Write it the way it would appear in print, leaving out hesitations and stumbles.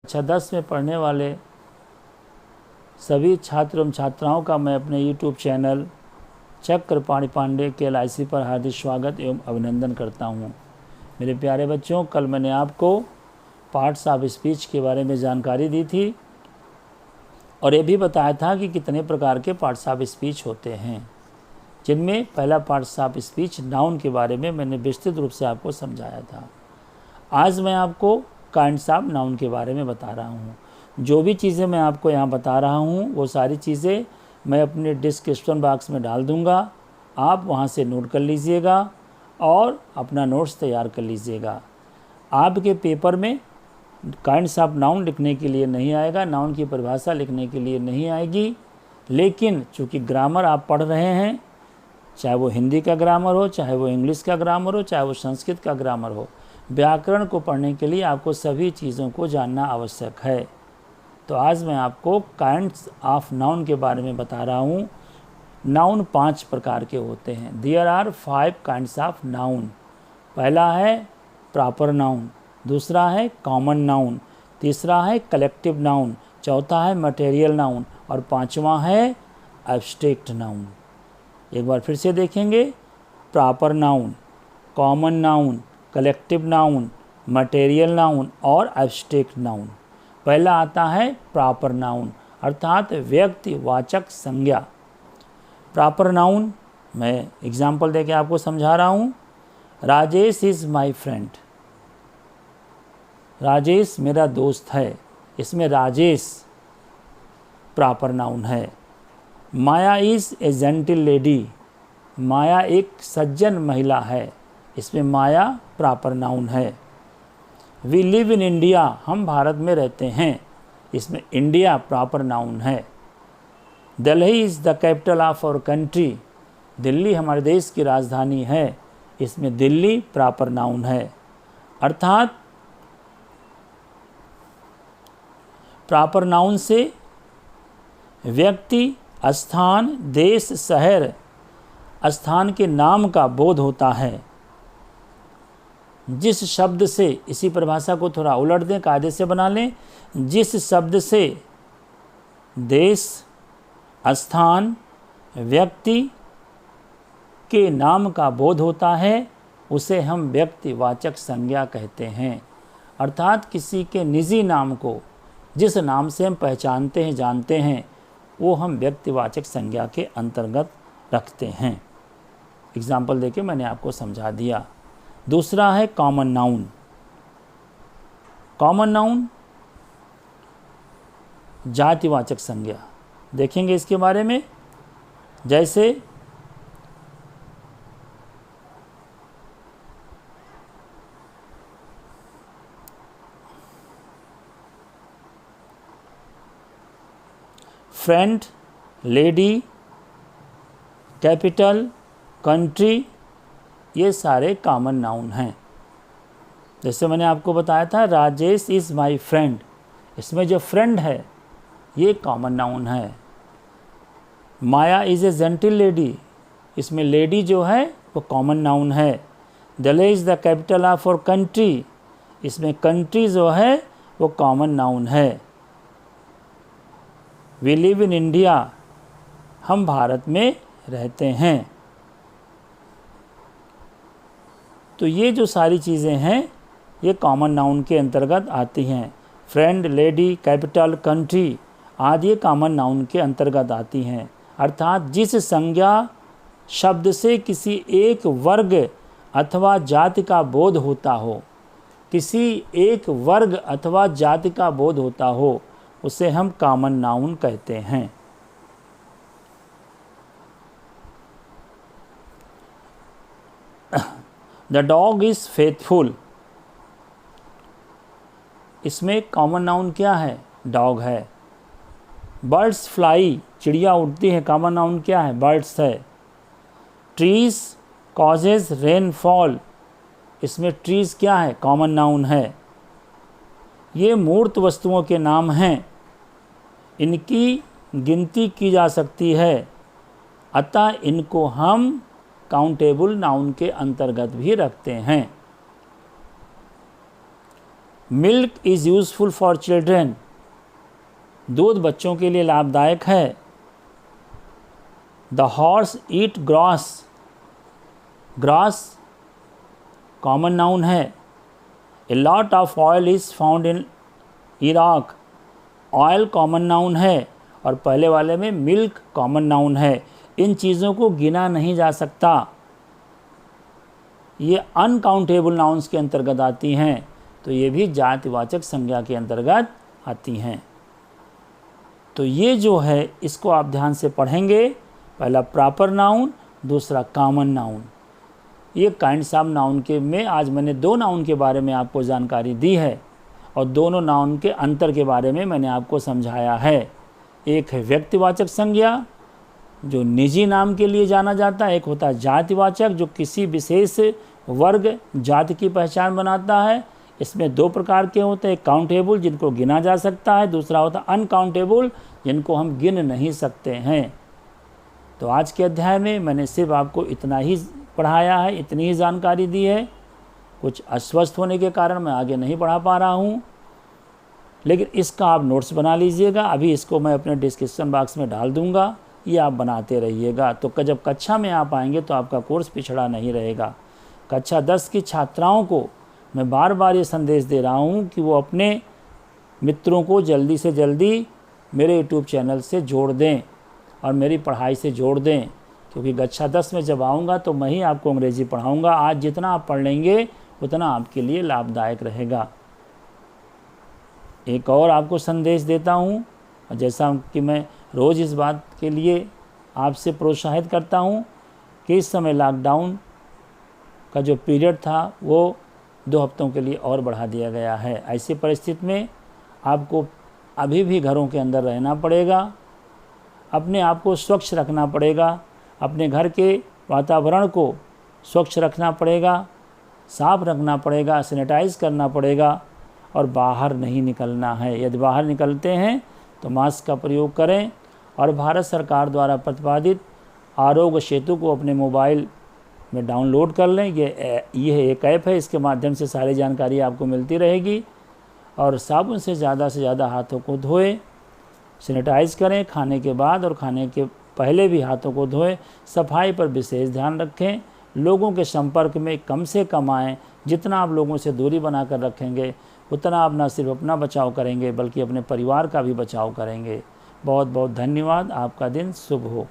कक्षा 10 में पढ़ने वाले सभी छात्र एवं छात्राओं का मैं अपने YouTube चैनल चक्रपाणि पांडे के LIC पर हार्दिक स्वागत एवं अभिनंदन करता हूं। मेरे प्यारे बच्चों, कल मैंने आपको पार्ट्स ऑफ स्पीच के बारे में जानकारी दी थी और ये भी बताया था कि कितने प्रकार के पार्ट्स ऑफ स्पीच होते हैं, जिनमें पहला पार्ट्स ऑफ स्पीच नाउन के बारे में मैंने विस्तृत रूप से आपको समझाया था। आज मैं आपको काइंड्स ऑफ नाउन के बारे में बता रहा हूँ। जो भी चीज़ें मैं आपको यहाँ बता रहा हूँ वो सारी चीज़ें मैं अपने डिस्क्रिप्शन बॉक्स में डाल दूँगा। आप वहाँ से नोट कर लीजिएगा और अपना नोट्स तैयार कर लीजिएगा। आपके पेपर में काइंड्स ऑफ नाउन लिखने के लिए नहीं आएगा, नाउन की परिभाषा लिखने के लिए नहीं आएगी, लेकिन चूँकि ग्रामर आप पढ़ रहे हैं, चाहे वो हिंदी का ग्रामर हो, चाहे वो इंग्लिश का ग्रामर हो, चाहे वो संस्कृत का ग्रामर हो, व्याकरण को पढ़ने के लिए आपको सभी चीज़ों को जानना आवश्यक है। तो आज मैं आपको काइंड्स ऑफ नाउन के बारे में बता रहा हूँ। नाउन 5 प्रकार के होते हैं। There are 5 kinds of noun. पहला है प्रॉपर नाउन, दूसरा है कॉमन नाउन, तीसरा है कलेक्टिव नाउन, चौथा है मटेरियल नाउन और पांचवा है एब्स्ट्रैक्ट नाउन। एक बार फिर से देखेंगे। Proper noun, common noun, collective noun, material noun और एब्स्ट्रैक्ट नाउन। पहला आता है प्रॉपर नाउन अर्थात व्यक्तिवाचक संज्ञा। प्रॉपर नाउन मैं एग्जाम्पल देके आपको समझा रहा हूँ। Rajesh is my friend. Rajesh मेरा दोस्त है, इसमें राजेश प्रॉपर नाउन है। Maya is a gentle lady. Maya एक सज्जन महिला है, इसमें माया प्रॉपर नाउन है। We live in India. हम भारत में रहते हैं, इसमें इंडिया प्रॉपर नाउन है। Delhi is the capital of our country. Delhi हमारे देश की राजधानी है, इसमें दिल्ली प्रॉपर नाउन है। अर्थात प्रॉपर नाउन से व्यक्ति, स्थान, देश, शहर, स्थान के नाम का बोध होता है। जिस शब्द से, इसी परिभाषा को थोड़ा उलट दें, कायदे से बना लें। जिस शब्द से देश, स्थान, व्यक्ति के नाम का बोध होता है उसे हम व्यक्तिवाचक संज्ञा कहते हैं। अर्थात किसी के निजी नाम को जिस नाम से हम पहचानते हैं, जानते हैं, वो हम व्यक्तिवाचक संज्ञा के अंतर्गत रखते हैं। एग्जाम्पल देके मैंने आपको समझा दिया। दूसरा है कॉमन नाउन। कॉमन नाउन जातिवाचक संज्ञा। देखेंगे इसके बारे में। जैसे फ्रेंड, लेडी, कैपिटल, कंट्री, ये सारे कॉमन नाउन हैं। जैसे मैंने आपको बताया था राजेश इज़ माई फ्रेंड, इसमें जो फ्रेंड है ये कॉमन नाउन है। Maya is a gentle lady, इसमें लेडी जो है वो कॉमन नाउन है। Delhi is the capital of our country, इसमें कंट्री जो है वो कॉमन नाउन है। वी लिव इन इंडिया, हम भारत में रहते हैं। तो ये जो सारी चीज़ें हैं ये कॉमन नाउन के अंतर्गत आती हैं। फ्रेंड, लेडी, कैपिटल, कंट्री आदि ये कॉमन नाउन के अंतर्गत आती हैं। अर्थात जिस संज्ञा शब्द से किसी एक वर्ग अथवा जाति का बोध होता हो, किसी एक वर्ग अथवा जाति का बोध होता हो, उसे हम कॉमन नाउन कहते हैं। द डॉग इज़ फेथफुल, इसमें कॉमन नाउन क्या है? डॉग है। बर्ड्स फ्लाई, चिड़िया उड़ती है, कॉमन नाउन क्या है? बर्ड्स है। ट्रीज कॉजेज रेनफॉल, इसमें ट्रीज क्या है? कॉमन नाउन है। ये मूर्त वस्तुओं के नाम हैं, इनकी गिनती की जा सकती है, अतः इनको हम काउंटेबल नाउन के अंतर्गत भी रखते हैं। Milk is useful for children, दूध बच्चों के लिए लाभदायक है। The horse eat grass, grass common noun है। A lot of oil is found in Iraq, oil common noun है। और पहले वाले में मिल्क कॉमन नाउन है। इन चीज़ों को गिना नहीं जा सकता, ये अनकाउंटेबल नाउन्स के अंतर्गत आती हैं, तो ये भी जातिवाचक संज्ञा के अंतर्गत आती हैं। तो ये जो है इसको आप ध्यान से पढ़ेंगे। पहला प्रॉपर नाउन, दूसरा कॉमन नाउन। ये काइंड्स ऑफ नाउन के में आज मैंने 2 नाउन के बारे में आपको जानकारी दी है और दोनों नाउन के अंतर के बारे में मैंने आपको समझाया है। एक है व्यक्तिवाचक संज्ञा जो निजी नाम के लिए जाना जाता है, एक होता है जातिवाचक जो किसी विशेष वर्ग जाति की पहचान बनाता है। इसमें 2 प्रकार के होते हैं, काउंटेबल जिनको गिना जा सकता है, दूसरा होता है अनकाउंटेबल जिनको हम गिन नहीं सकते हैं। तो आज के अध्याय में मैंने सिर्फ आपको इतना ही पढ़ाया है, इतनी ही जानकारी दी है। कुछ अस्वस्थ होने के कारण मैं आगे नहीं पढ़ा पा रहा हूँ, लेकिन इसका आप नोट्स बना लीजिएगा। अभी इसको मैं अपने डिस्क्रिप्शन बॉक्स में डाल दूँगा, ये आप बनाते रहिएगा। तो जब कक्षा में आप आएंगे तो आपका कोर्स पिछड़ा नहीं रहेगा। कक्षा 10 की छात्राओं को मैं बार बार ये संदेश दे रहा हूँ कि वो अपने मित्रों को जल्दी से जल्दी मेरे यूट्यूब चैनल से जोड़ दें और मेरी पढ़ाई से जोड़ दें, क्योंकि कक्षा 10 में जब आऊँगा तो मैं ही आपको अंग्रेज़ी पढ़ाऊँगा। आज जितना आप पढ़ लेंगे उतना आपके लिए लाभदायक रहेगा। एक और आपको संदेश देता हूँ, जैसा कि मैं रोज़ इस बात के लिए आपसे प्रोत्साहित करता हूँ कि इस समय लॉकडाउन का जो पीरियड था वो 2 हफ्तों के लिए और बढ़ा दिया गया है। ऐसी परिस्थिति में आपको अभी भी घरों के अंदर रहना पड़ेगा, अपने आप को स्वच्छ रखना पड़ेगा, अपने घर के वातावरण को स्वच्छ रखना पड़ेगा, साफ रखना पड़ेगा, सैनिटाइज करना पड़ेगा और बाहर नहीं निकलना है। यदि बाहर निकलते हैं तो मास्क का प्रयोग करें और भारत सरकार द्वारा प्रतिपादित आरोग्य सेतु को अपने मोबाइल में डाउनलोड कर लें। ये एक ऐप है, इसके माध्यम से सारी जानकारी आपको मिलती रहेगी। और साबुन से ज़्यादा हाथों को धोएं, सैनिटाइज करें, खाने के बाद और खाने के पहले भी हाथों को धोएं। सफाई पर विशेष ध्यान रखें, लोगों के संपर्क में कम से कम आएँ। जितना आप लोगों से दूरी बनाकर रखेंगे उतना आप न सिर्फ अपना बचाव करेंगे बल्कि अपने परिवार का भी बचाव करेंगे। बहुत बहुत धन्यवाद। आपका दिन शुभ हो।